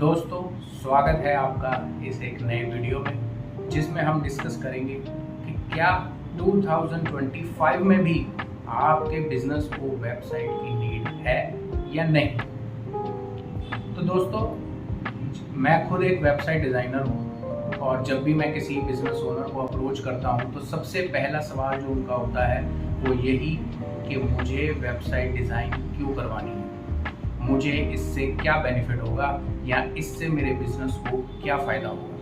दोस्तों, स्वागत है आपका इस एक नए वीडियो में जिसमें हम डिस्कस करेंगे कि क्या 2025 में भी आपके बिजनेस को वेबसाइट की नीड है या नहीं। तो दोस्तों, मैं खुद एक वेबसाइट डिज़ाइनर हूँ और जब भी मैं किसी बिजनेस ओनर को अप्रोच करता हूँ तो सबसे पहला सवाल जो उनका होता है वो यही कि मुझे वेबसाइट डिज़ाइन क्यों करवानी है, मुझे इससे क्या बेनिफिट होगा या इससे मेरे बिजनेस को क्या फ़ायदा होगा।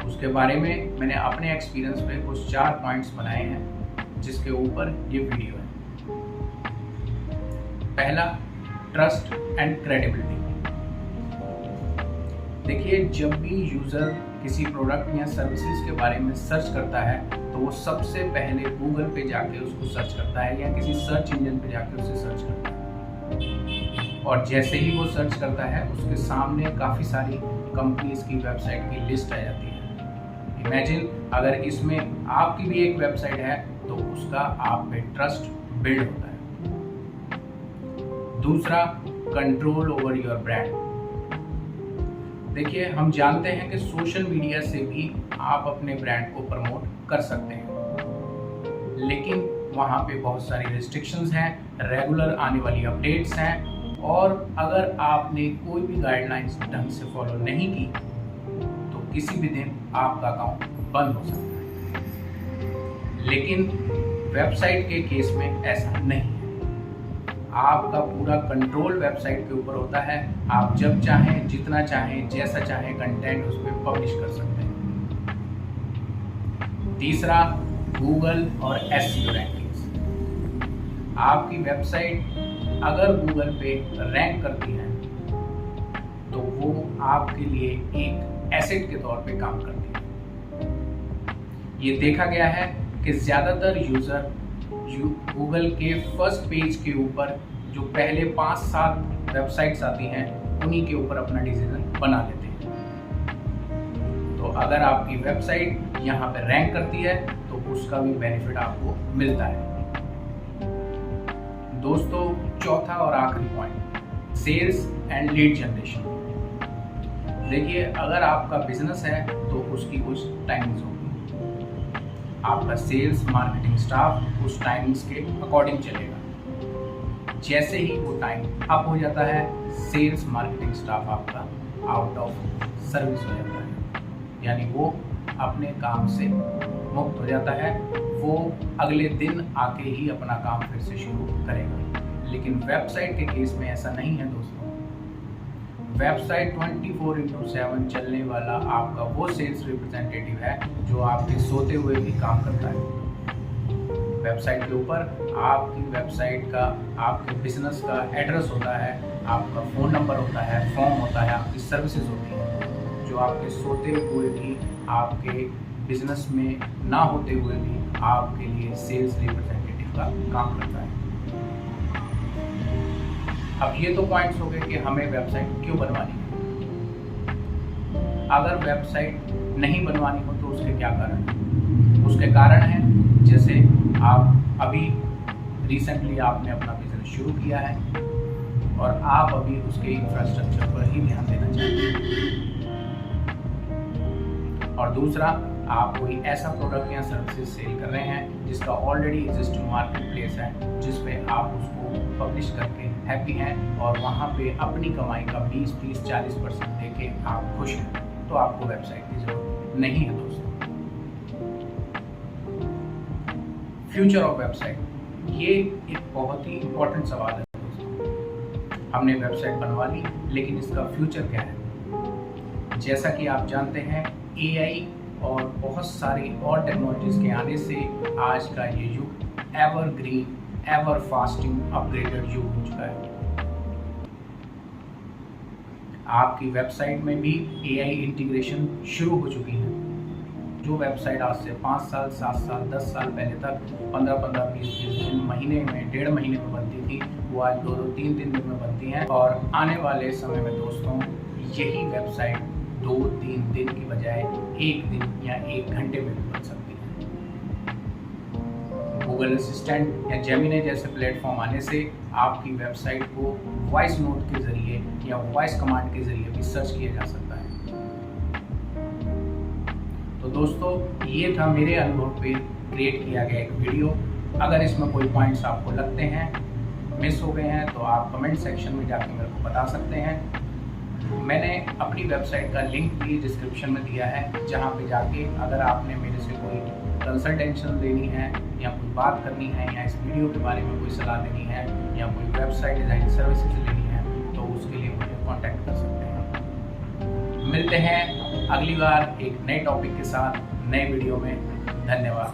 उसके बारे में मैंने अपने एक्सपीरियंस पे कुछ 4 पॉइंट्स बनाए हैं जिसके ऊपर ये वीडियो है। पहला, ट्रस्ट एंड क्रेडिबिलिटी। देखिए, जब भी यूज़र किसी प्रोडक्ट या सर्विसेज के बारे में सर्च करता है तो वो सबसे पहले गूगल पे जाके उसको सर्च करता है या किसी सर्च इंजन पे जाके उसे सर्च करता है, और जैसे ही वो सर्च करता है उसके सामने काफ़ी सारी कंपनीज की वेबसाइट की लिस्ट आ जाती है। इमेजिन अगर इसमें आपकी भी एक वेबसाइट है तो उसका आप पे ट्रस्ट बिल्ड होता है। दूसरा, कंट्रोल ओवर योर ब्रांड। देखिए, हम जानते हैं कि सोशल मीडिया से भी आप अपने ब्रांड को प्रमोट कर सकते हैं, लेकिन वहाँ पे बहुत सारी रिस्ट्रिक्शंस हैं, रेगुलर आने वाली अपडेट्स हैं, और अगर आपने कोई भी गाइडलाइंस ढंग से फॉलो नहीं की तो किसी भी दिन आपका अकाउंट बंद हो सकता है। लेकिन वेबसाइट के केस में ऐसा नहीं है। आपका पूरा कंट्रोल वेबसाइट के ऊपर होता है। आप जब चाहें, जितना चाहें, जैसा चाहें कंटेंट उस पर पब्लिश कर सकते हैं। तीसरा, गूगल और एसईओ रैंकिंग्स। आपकी वेबसाइट अगर गूगल पे रैंक करती है तो वो आपके लिए एक एसेट के तौर पे काम करती है। ये देखा गया है कि ज़्यादातर यूज़र गूगल के फर्स्ट पेज के ऊपर जो पहले 5-7 वेबसाइट्स आती हैं उन्हीं के ऊपर अपना डिसीजन बना लेते हैं। तो अगर आपकी वेबसाइट यहाँ पे रैंक करती है तो उसका भी बेनिफिट आपको मिलता है। दोस्तों, चौथा और आखिरी point, sales and lead generation. देखिए, अगर आपका बिजनेस है तो उसकी कुछ टाइमिंग्स होगी। आपका सेल्स मार्केटिंग स्टाफ उस टाइमिंग्स के अकॉर्डिंग चलेगा। जैसे ही वो टाइम अप हो जाता है, सेल्स मार्केटिंग स्टाफ आपका आउट ऑफ सर्विस हो जाता है, यानी वो अपने काम से मुक्त हो जाता है। वो अगले दिन आके ही अपना काम फिर से शुरू करेगा। लेकिन वेबसाइट के केस में ऐसा नहीं है दोस्तों। वेबसाइट 24/7 चलने वाला आपका वो सेल्स रिप्रेजेंटेटिव है जो आपके सोते हुए भी काम करता है। वेबसाइट के ऊपर आपकी वेबसाइट का, आपके बिजनेस का एड्रेस होता है, आपका फ़ोन नंबर होता है, फॉर्म होता है, आपकी सर्विसेज होती हैं जो आपके सोते हुए भी, आपके बिजनेस में ना होते हुए भी आपके लिए सेल्स रिप्रेजेंटेटिव का काम करता है। अब ये तो पॉइंट्स हो गए कि हमें वेबसाइट क्यों बनवानी है। अगर वेबसाइट नहीं बनवानी हो तो उसके क्या कारण हैं? उसके कारण हैं, जैसे आप अभी रिसेंटली आपने अपना बिजनेस शुरू किया है और आप अभी उसके इंफ्रास्ट्रक्चर पर ही ध्यान देना चाहते हैं, और दूसरा, आप कोई ऐसा प्रोडक्ट या सर्विसेज सेल कर रहे हैं जिसका ऑलरेडी एग्जिस्टिंग मार्केट प्लेस है जिस पे आप उसको पब्लिश करके हैप्पी हैं और वहाँ पे अपनी कमाई का 20-30-40% देके आप खुश हैं, तो आपको वेबसाइट की जरूरत नहीं है दोस्तों। फ्यूचर ऑफ वेबसाइट, ये एक बहुत ही इंपॉर्टेंट सवाल है दोस्तों। हमने वेबसाइट बनवा ली, लेकिन इसका फ्यूचर क्या है? जैसा कि आप जानते हैं, एआई और बहुत सारी और टेक्नोलॉजीज के आने से आज का ये युग एवरग्रीन, एवर फास्टिंग, अपग्रेडेड युग हो चुका है। आपकी वेबसाइट में भी एआई इंटीग्रेशन शुरू हो चुकी है। जो वेबसाइट आज से 5 साल, 7 साल, 10 साल पहले तक 15-15, 20-20 दिन, महीने में, 1.5 महीने में बनती थी, वो आज 2-2, 3-3 दिन में बनती हैं। और आने वाले समय में दोस्तों, यही वेबसाइट 2-3 दिन की बजाय 1 दिन या 1 घंटे में भी बन सकती है। गूगल असिस्टेंट या जेमिनी जैसे प्लेटफॉर्म आने से आपकी वेबसाइट को वॉइस नोट के जरिए जरिए या वॉइस कमांड के जरिए भी सर्च किया जा सकता है। तो दोस्तों, ये था मेरे अनुभव पे क्रिएट किया गया एक वीडियो। अगर इसमें कोई पॉइंट्स आपको लगते हैं, मिस हो गए हैं, तो आप कमेंट सेक्शन में जाके मेरे को बता सकते हैं। मैंने अपनी वेबसाइट का लिंक भी डिस्क्रिप्शन में दिया है, जहाँ पे जाके अगर आपने मेरे से कोई कंसल्टेशन लेनी है या कोई बात करनी है या इस वीडियो के बारे में कोई सलाह देनी है या कोई वेबसाइट डिज़ाइन सर्विसेज लेनी है, तो उसके लिए मुझे कॉन्टैक्ट कर सकते हैं। मिलते हैं अगली बार एक नए टॉपिक के साथ नए वीडियो में। धन्यवाद।